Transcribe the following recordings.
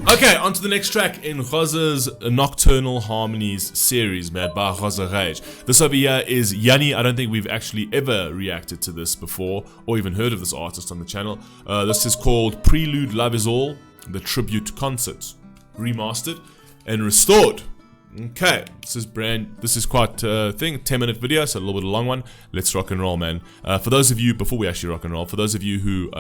Okay, on to the next track in Ghaza's Nocturnal Harmonies series, made by RNH. This over here is Yanni. I don't think we've actually ever reacted to this before, or even heard of this artist on the channel. This is called Prelude-Love is All, the tribute concert, remastered and restored. Okay, this is quite a thing, 10-minute video, so a little bit of a long one. Let's rock and roll, man. For those of you, before we actually rock and roll, for those of you who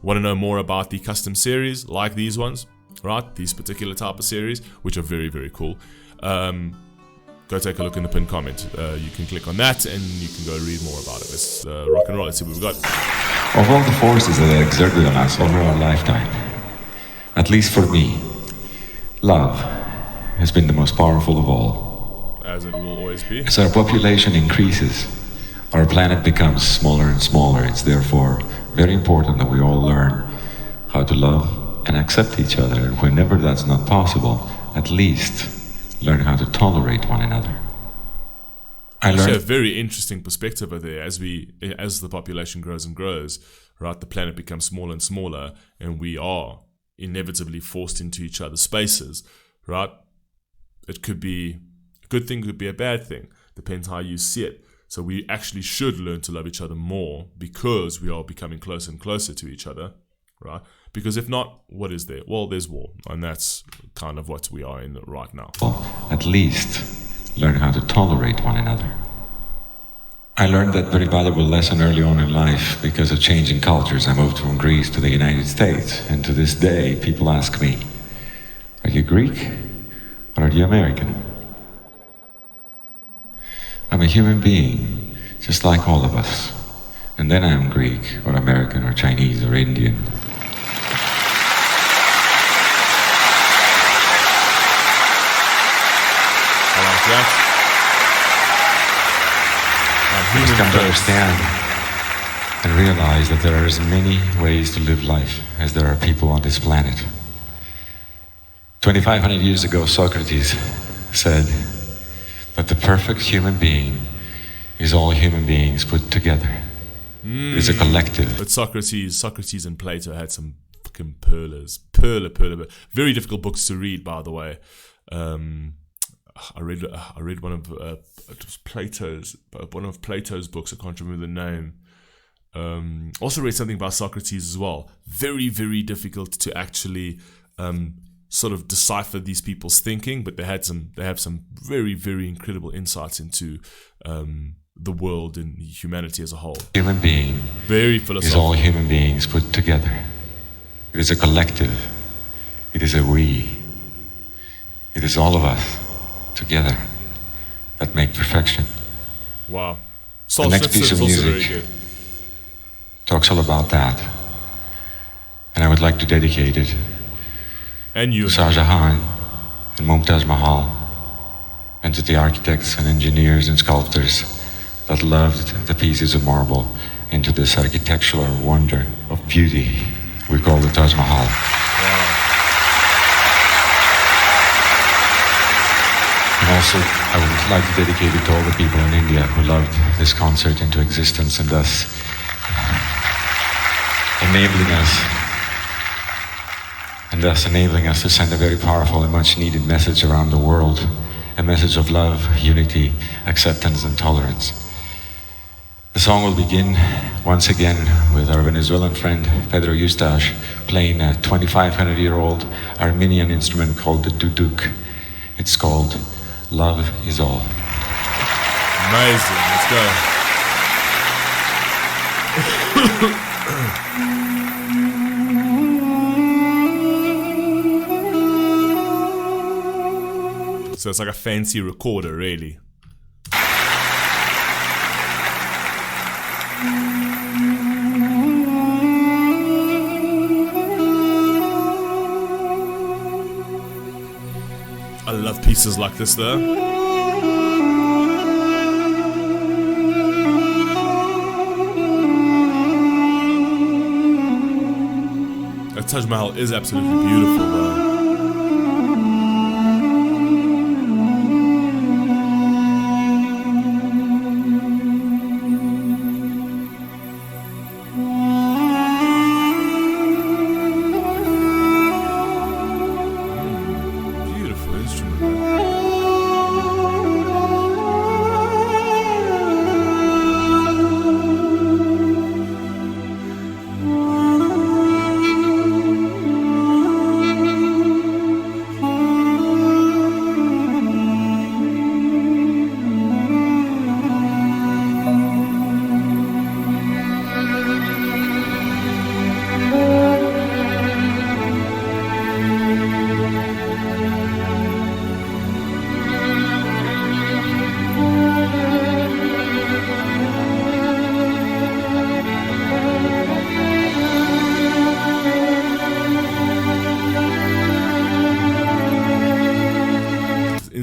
want to know more about the custom series, like these ones, right, these particular type of series, which are very, very cool, go take a look in the pinned comment. You can click on that and you can go read more about it. Let's rock and roll. Let's see what we've got. Of all the forces that are exerted on us over our lifetime, at least for me, love has been the most powerful of all. As it will always be. As our population increases, our planet becomes smaller and smaller. It's therefore very important that we all learn how to love and accept each other. And whenever that's not possible, at least learn how to tolerate one another. Actually, a very interesting perspective over there. As the population grows and grows, right, the planet becomes smaller and smaller, and we are inevitably forced into each other's spaces, right? It could be a good thing, could be a bad thing. Depends how you see it. So we actually should learn to love each other more because we are becoming closer and closer to each other, right? Because if not, what is there? Well, there's war, and that's kind of what we are in right now. At least learn how to tolerate one another. I learned that very valuable lesson early on in life because of changing cultures. I moved from Greece to the United States, and to this day, people ask me, "Are you Greek or are you American?" I'm a human being, just like all of us. And then I'm Greek or American or Chinese or Indian. I like that. I just come to understand and realize that there are as many ways to live life as there are people on this planet. 2,500 years ago, Socrates said that the perfect human being is all human beings put together. It's a collective. But Socrates and Plato had some fucking pearlers. Very difficult books to read, by the way. I read one of Plato's books. I can't remember the name. Also read something by Socrates as well. Very, very difficult to actually sort of decipher these people's thinking, but they have some very, very incredible insights into the world and humanity as a whole. Human being very philosophical. Is all human beings put together. It is a collective. It is a we. It is all of us together that make perfection. Wow. The next piece of music talks all about that, and I would like to dedicate it to Shah Jahan and Mumtaz Mahal, and to the architects and engineers and sculptors that loved the pieces of marble into this architectural wonder of beauty we call the Taj Mahal. Wow. And also, I would like to dedicate it to all the people in India who loved this concert into existence and thus enabling us to send a very powerful and much needed message around the world, a message of love, unity, acceptance and tolerance. The song will begin once again with our Venezuelan friend Pedro Eustache playing a 2,500-year-old Armenian instrument called the duduk. It's called Love Is All. Amazing, let's go. So it's like a fancy recorder, really. I love pieces like this though. The Taj Mahal is absolutely beautiful though.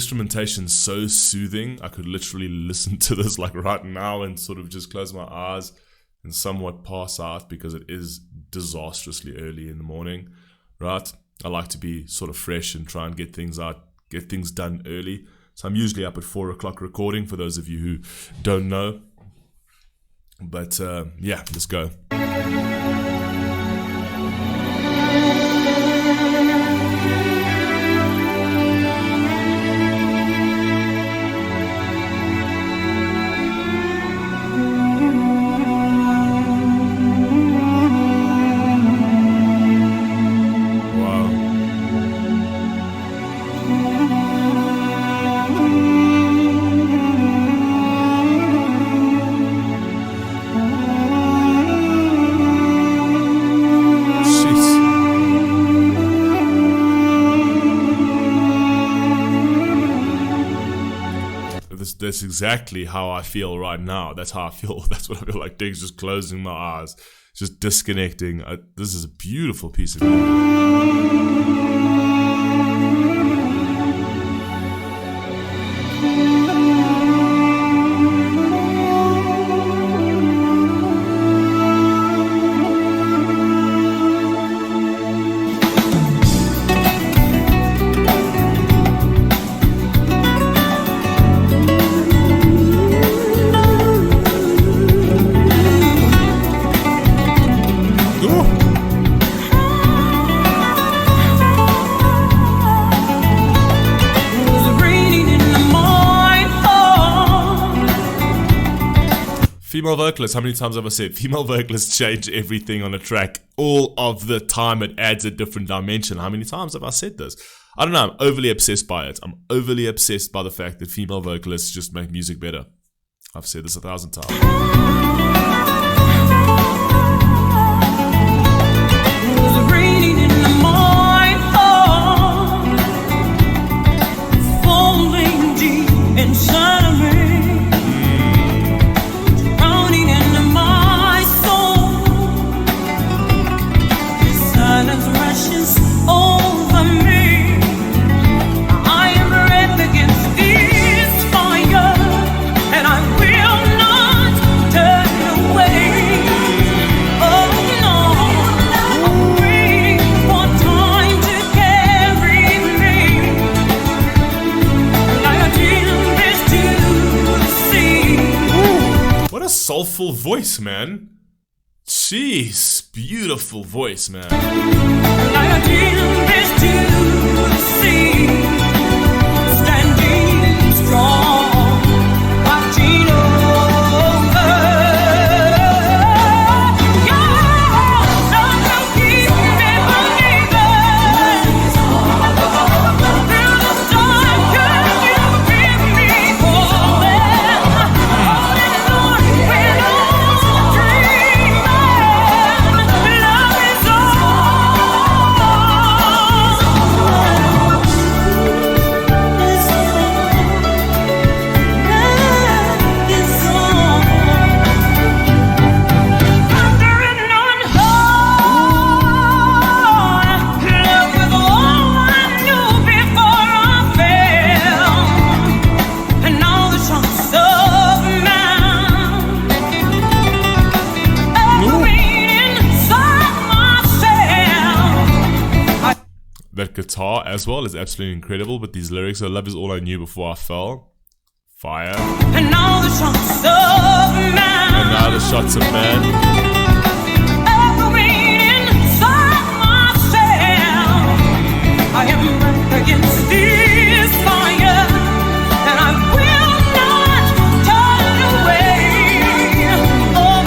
instrumentation so soothing. I could literally listen to this like right now and sort of just close my eyes and somewhat pass out because it is disastrously early in the morning, right? I like to be sort of fresh and try and get things done early. So I'm usually up at 4 o'clock recording, for those of you who don't know. But yeah, let's go. That's exactly how I feel right now. That's how I feel. That's what I feel like doing, just closing my eyes, just disconnecting. This is a beautiful piece of music. Female vocalists, how many times have I said female vocalists change everything on a track? All of the time it adds a different dimension. How many times have I said this? I don't know, I'm overly obsessed by it. I'm overly obsessed by the fact that female vocalists just make music better. I've said this 1,000 times. Soulful voice, man. Jeez, beautiful voice, man. Standing strong, watching over. That guitar as well is absolutely incredible, but these lyrics, "Love is all I knew before I fell." Fire. And now the shots of man. And now the shots of man. I am back against this fire, and I will not turn away. Oh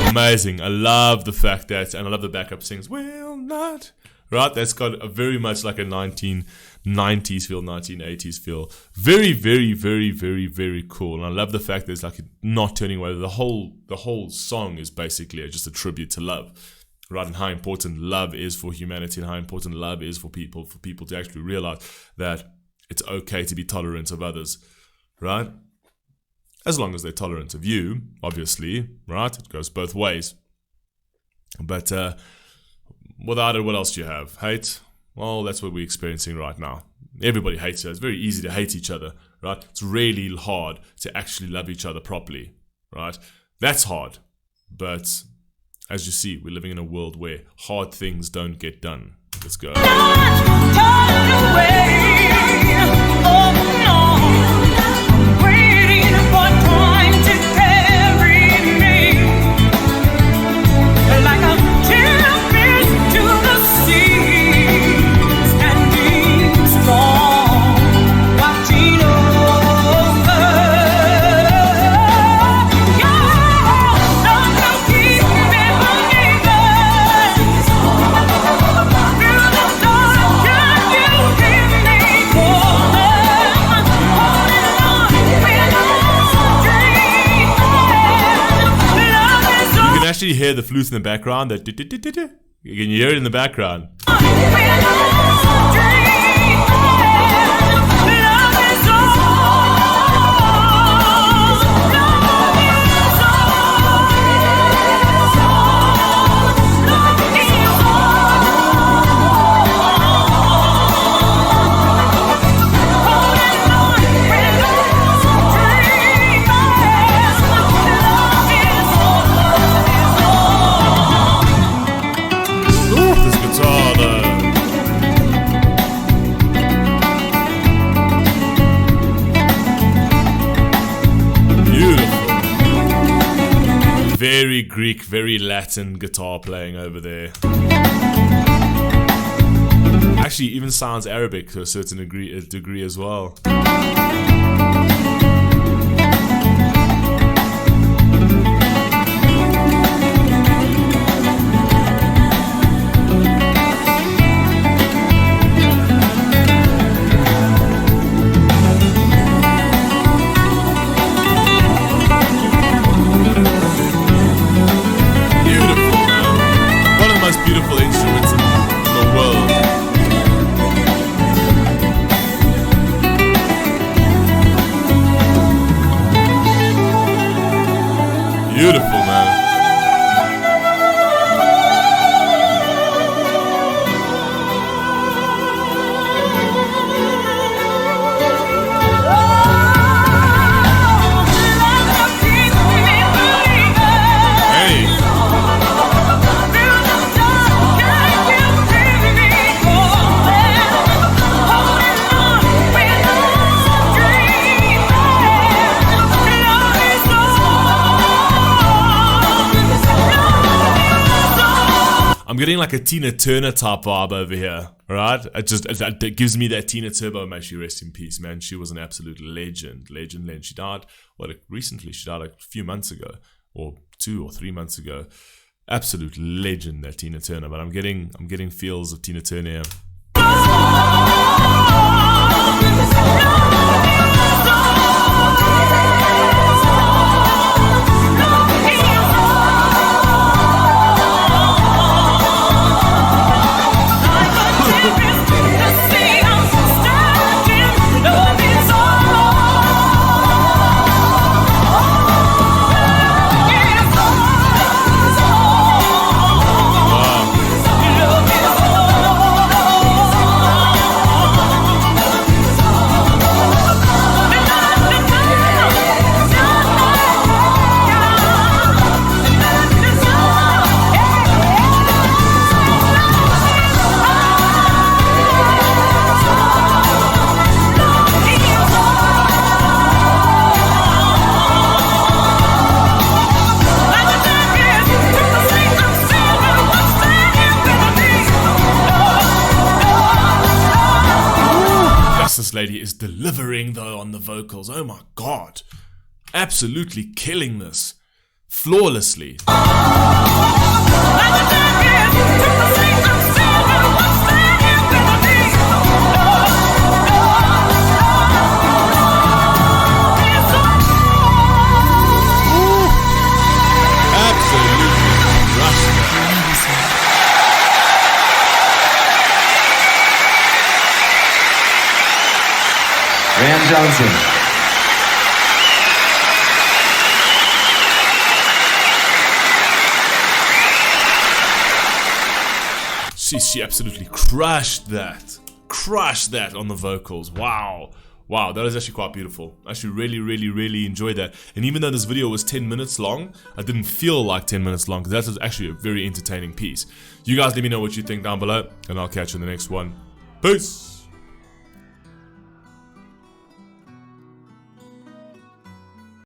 no. Amazing. I love the fact that, and I love the backup sings, "Will not." Right, that's got a very much like a 1990s feel, 1980s feel. Very, very, very, very, very cool. And I love the fact that it's like not turning away. The whole song is basically just a tribute to love, right? And how important love is for humanity, and how important love is for people to actually realize that it's okay to be tolerant of others, right? As long as they're tolerant of you, obviously, right? It goes both ways. But without it, what else do you have? Hate? Well, that's what we're experiencing right now. Everybody hates each other. It's very easy to hate each other, right? It's really hard to actually love each other properly, right? That's hard. But as you see, we're living in a world where hard things don't get done. Let's go. Actually hear the flute in the background. That can you hear it in the background? Very Greek, very Latin guitar playing over there. Actually, even sounds Arabic to a certain degree as well. Beautiful instruments in the world. Beautiful, man. I'm getting like a Tina Turner type vibe over here, right? It gives me that Tina Turbo. May she rest in peace, man. She was an absolute legend. She died, recently? She died a few months ago, or 2 or 3 months ago. Absolute legend, that Tina Turner. But I'm getting feels of Tina Turner here. This lady is delivering though on the vocals. Oh my god, absolutely killing this flawlessly. Van Johnson. She absolutely crushed that. crushed that on the vocals. Wow. Wow, that was actually quite beautiful. I actually really enjoyed that. And even though this video was 10 minutes long, I didn't feel like 10 minutes long, because that was actually a very entertaining piece. You guys let me know what you think down below, and I'll catch you in the next one. Peace!